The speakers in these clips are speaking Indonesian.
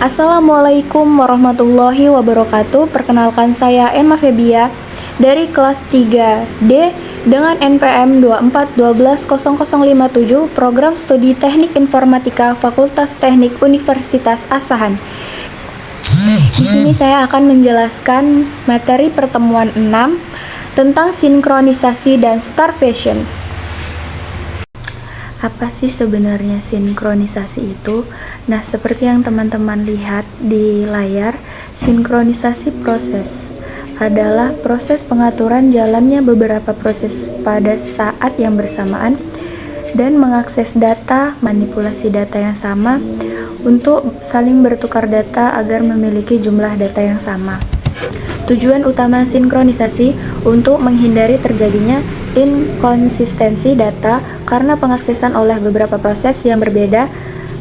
Assalamualaikum warahmatullahi wabarakatuh. Perkenalkan saya Emma Febia dari kelas 3D dengan NPM 24120057 Program Studi Teknik Informatika Fakultas Teknik Universitas Asahan. Di sini saya akan menjelaskan materi pertemuan 6 tentang sinkronisasi dan starvation. Apa sih sebenarnya sinkronisasi itu? Nah, seperti yang teman-teman lihat di layar, sinkronisasi proses adalah proses pengaturan jalannya beberapa proses pada saat yang bersamaan dan mengakses data, manipulasi data yang sama untuk saling bertukar data agar memiliki jumlah data yang sama. Tujuan utama sinkronisasi untuk menghindari terjadinya inkonsistensi data karena pengaksesan oleh beberapa proses yang berbeda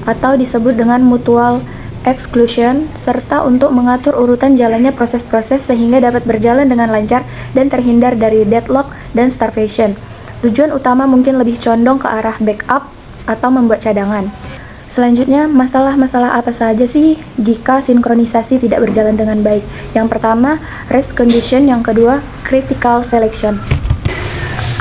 atau disebut dengan mutual exclusion, serta untuk mengatur urutan jalannya proses-proses sehingga dapat berjalan dengan lancar dan terhindar dari deadlock dan starvation. Tujuan utama mungkin lebih condong ke arah backup atau membuat cadangan. Selanjutnya, masalah-masalah apa saja sih jika sinkronisasi tidak berjalan dengan baik? Yang pertama, rest condition. Yang kedua, critical selection.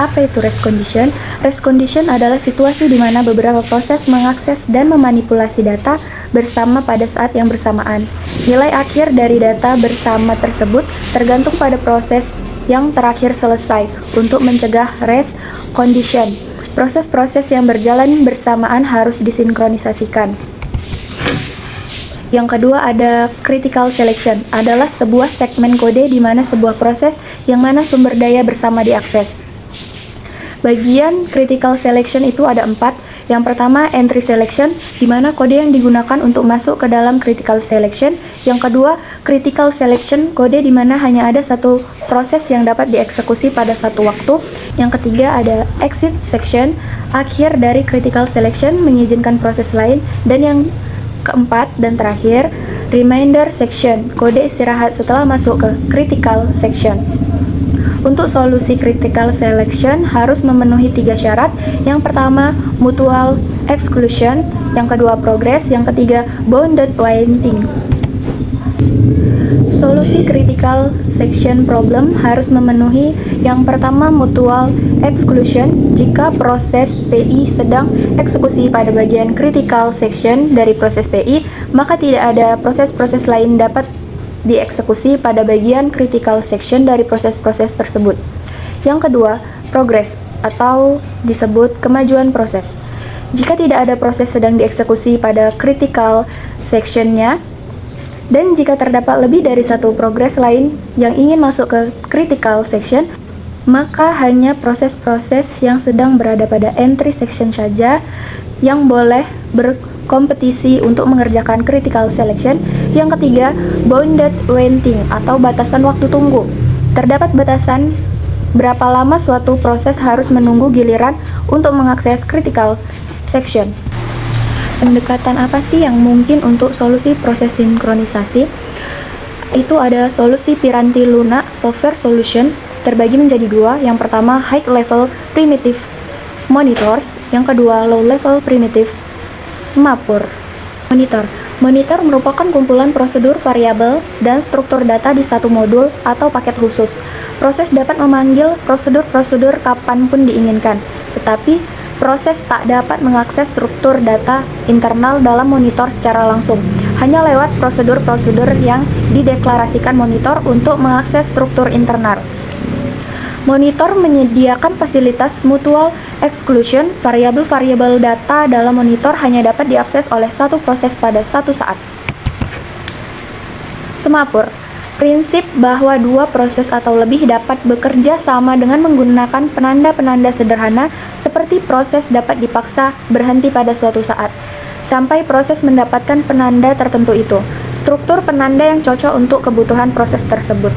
Apa itu rest condition? Rest condition adalah situasi di mana beberapa proses mengakses dan memanipulasi data bersama pada saat yang bersamaan. Nilai akhir dari data bersama tersebut tergantung pada proses yang terakhir selesai untuk mencegah rest condition. Proses-proses yang berjalan bersamaan harus disinkronisasikan. Yang kedua ada critical selection, adalah sebuah segmen kode di mana sebuah proses yang mana sumber daya bersama diakses. Bagian critical selection itu ada 4. Yang pertama, entry selection, di mana kode yang digunakan untuk masuk ke dalam critical selection. Yang kedua, critical selection, kode di mana hanya ada satu proses yang dapat dieksekusi pada satu waktu. Yang ketiga, ada exit section, akhir dari critical selection, mengizinkan proses lain. Dan yang keempat dan terakhir, remainder section, kode istirahat setelah masuk ke critical section. Untuk solusi critical selection harus memenuhi 3 syarat. Yang pertama, mutual exclusion. Yang kedua, progress. Yang ketiga, bounded waiting. Solusi critical section problem harus memenuhi yang pertama, mutual exclusion. Jika proses PI sedang eksekusi pada bagian critical section dari proses PI, maka tidak ada proses-proses lain dapat dieksekusi pada bagian critical section dari proses-proses tersebut. Yang kedua, progress atau disebut kemajuan proses. Jika tidak ada proses sedang dieksekusi pada critical sectionnya, dan jika terdapat lebih dari satu progres lain yang ingin masuk ke critical section, maka hanya proses-proses yang sedang berada pada entry section saja yang boleh berkompetisi untuk mengerjakan critical selection. Yang ketiga, bounded waiting atau batasan waktu tunggu. Terdapat batasan berapa lama suatu proses harus menunggu giliran untuk mengakses critical section. Pendekatan apa sih yang mungkin untuk solusi proses sinkronisasi? Itu ada solusi Piranti Luna software solution, terbagi menjadi 2. Yang pertama, high level primitives monitors. Yang kedua, low level primitives SMAPUR monitor. Monitor merupakan kumpulan prosedur variabel dan struktur data di satu modul atau paket khusus. Proses dapat memanggil prosedur-prosedur kapanpun diinginkan, tetapi proses tak dapat mengakses struktur data internal dalam monitor secara langsung, hanya lewat prosedur-prosedur yang dideklarasikan monitor untuk mengakses struktur internal. Monitor menyediakan fasilitas mutual exclusion. Variabel-variabel data dalam monitor hanya dapat diakses oleh satu proses pada satu saat. SMAPUR, prinsip bahwa dua proses atau lebih dapat bekerja sama dengan menggunakan penanda-penanda sederhana, seperti proses dapat dipaksa berhenti pada suatu saat sampai proses mendapatkan penanda tertentu itu. Struktur penanda yang cocok untuk kebutuhan proses tersebut.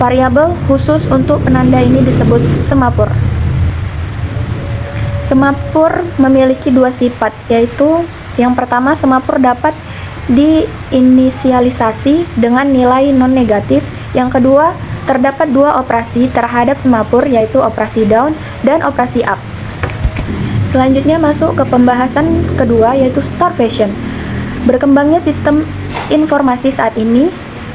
Variabel khusus untuk penanda ini disebut SMAPUR. SMAPUR memiliki 2 sifat, yaitu yang pertama, SMAPUR dapat diinisialisasi dengan nilai non-negatif. Yang kedua, terdapat 2 operasi terhadap SMAPUR, yaitu operasi down dan operasi up. Selanjutnya masuk ke pembahasan kedua, yaitu starvation. Berkembangnya sistem informasi saat ini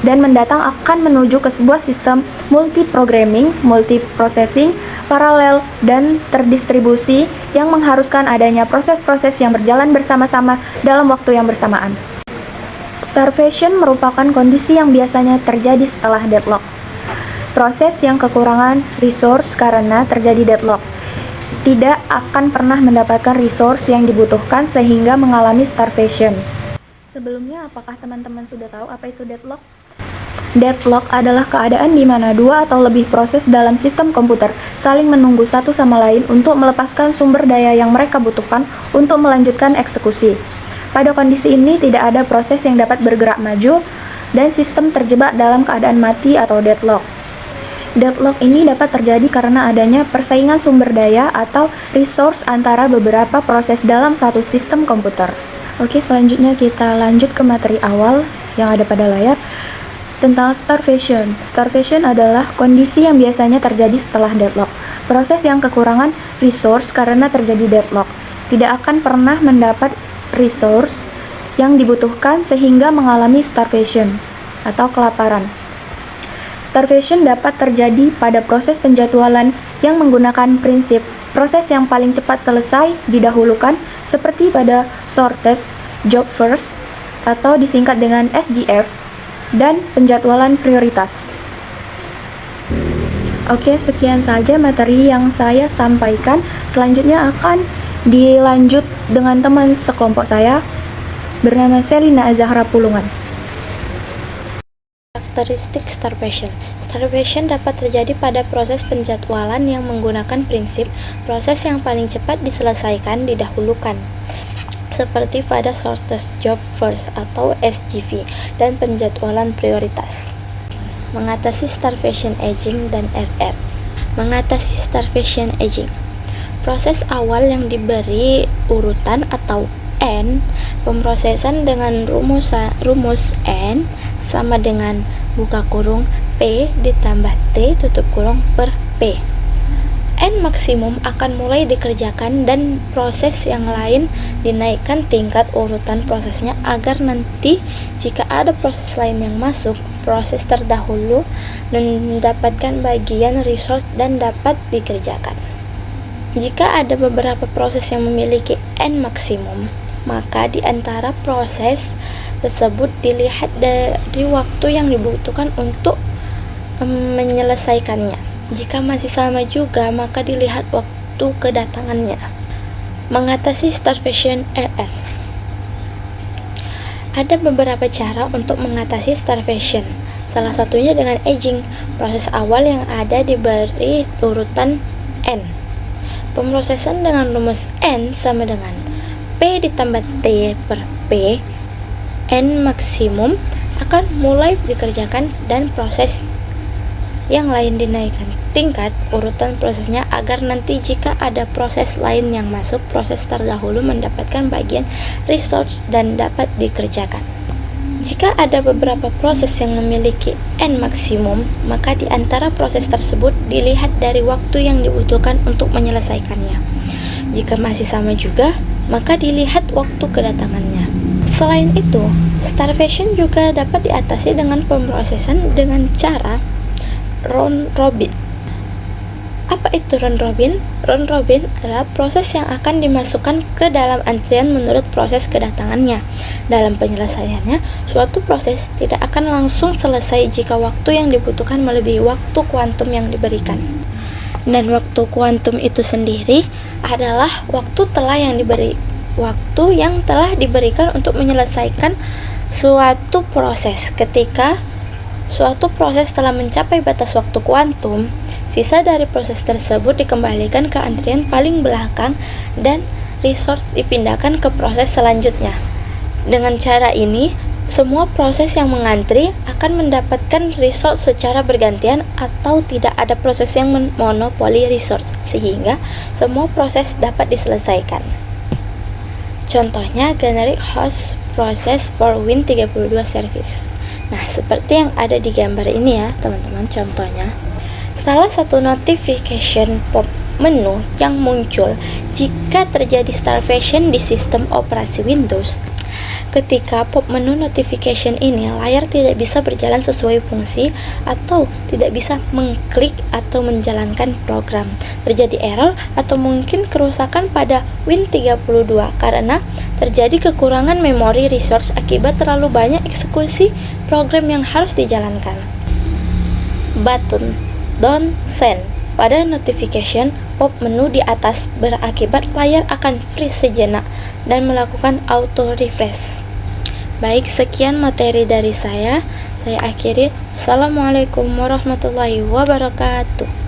dan mendatang akan menuju ke sebuah sistem multi-programming, multi-processing, paralel, dan terdistribusi yang mengharuskan adanya proses-proses yang berjalan bersama-sama dalam waktu yang bersamaan. Starvation merupakan kondisi yang biasanya terjadi setelah deadlock. Proses yang kekurangan resource karena terjadi deadlock tidak akan pernah mendapatkan resource yang dibutuhkan sehingga mengalami starvation. Sebelumnya, apakah teman-teman sudah tahu apa itu deadlock? Deadlock adalah keadaan di mana dua atau lebih proses dalam sistem komputer saling menunggu satu sama lain untuk melepaskan sumber daya yang mereka butuhkan untuk melanjutkan eksekusi. Pada kondisi ini, tidak ada proses yang dapat bergerak maju dan sistem terjebak dalam keadaan mati atau deadlock. Deadlock ini dapat terjadi karena adanya persaingan sumber daya atau resource antara beberapa proses dalam satu sistem komputer. Oke, selanjutnya kita lanjut ke materi awal yang ada pada layar tentang starvation. Starvation adalah kondisi yang biasanya terjadi setelah deadlock. Proses yang kekurangan resource karena terjadi deadlock tidak akan pernah mendapat resource yang dibutuhkan sehingga mengalami starvation atau kelaparan. Starvation dapat terjadi pada proses penjadwalan yang menggunakan prinsip proses yang paling cepat selesai didahulukan seperti pada shortest job first atau disingkat dengan SJF dan penjadwalan prioritas. Oke, sekian saja materi yang saya sampaikan. Selanjutnya akan dilanjut dengan teman sekelompok saya bernama Selina Azahra Pulungan. Karakteristik starvation. Starvation dapat terjadi pada proses penjadwalan yang menggunakan prinsip proses yang paling cepat diselesaikan didahulukan, seperti pada shortest job first atau SJV dan penjadwalan prioritas. Mengatasi starvation aging dan RR. Mengatasi starvation aging. Proses awal yang diberi urutan atau N, pemrosesan dengan rumus N sama dengan buka kurung P ditambah T tutup kurung per P. N maksimum akan mulai dikerjakan dan proses yang lain dinaikkan tingkat urutan prosesnya agar nanti jika ada proses lain yang masuk, proses terdahulu mendapatkan bagian resource dan dapat dikerjakan. Jika ada beberapa proses yang memiliki N maksimum, maka di antara proses tersebut dilihat dari waktu yang dibutuhkan untuk menyelesaikannya. Jika masih sama juga, maka dilihat waktu kedatangannya. Mengatasi starvation RR. Ada beberapa cara untuk mengatasi starvation. Salah satunya dengan aging. Proses awal yang ada diberi urutan N. Pemrosesan dengan rumus N sama dengan P ditambah T per P. N maksimum akan mulai dikerjakan dan proses yang lain dinaikkan tingkat urutan prosesnya agar nanti jika ada proses lain yang masuk, proses terdahulu mendapatkan bagian resource dan dapat dikerjakan. Jika ada beberapa proses yang memiliki N maksimum, maka di antara proses tersebut dilihat dari waktu yang dibutuhkan untuk menyelesaikannya. Jika masih sama juga, maka dilihat waktu kedatangannya. Selain itu, starvation juga dapat diatasi dengan pemrosesan dengan cara round robin. Apa itu round robin? Round robin adalah proses yang akan dimasukkan ke dalam antrian menurut proses kedatangannya. Dalam penyelesaiannya, suatu proses tidak akan langsung selesai jika waktu yang dibutuhkan melebihi waktu kuantum yang diberikan. Dan waktu kuantum itu sendiri adalah waktu yang telah diberikan untuk menyelesaikan suatu proses. Ketika suatu proses telah mencapai batas waktu kuantum, sisa dari proses tersebut dikembalikan ke antrian paling belakang dan resource dipindahkan ke proses selanjutnya. Dengan cara ini, semua proses yang mengantri akan mendapatkan resource secara bergantian atau tidak ada proses yang monopoli resource, sehingga semua proses dapat diselesaikan. Contohnya, generic host process for Win32 service. Nah, seperti yang ada di gambar ini ya, teman-teman, contohnya. Salah satu notification pop menu yang muncul jika terjadi starvation di sistem operasi Windows. Ketika pop menu notification ini, layar tidak bisa berjalan sesuai fungsi atau tidak bisa mengklik atau menjalankan program. Terjadi error atau mungkin kerusakan pada Win32 karena terjadi kekurangan memory resource akibat terlalu banyak eksekusi program yang harus dijalankan. Button Don't Send pada notification pop menu di atas berakibat layar akan freeze sejenak dan melakukan auto refresh. Baik, sekian materi dari saya akhiri. Wassalamualaikum warahmatullahi wabarakatuh.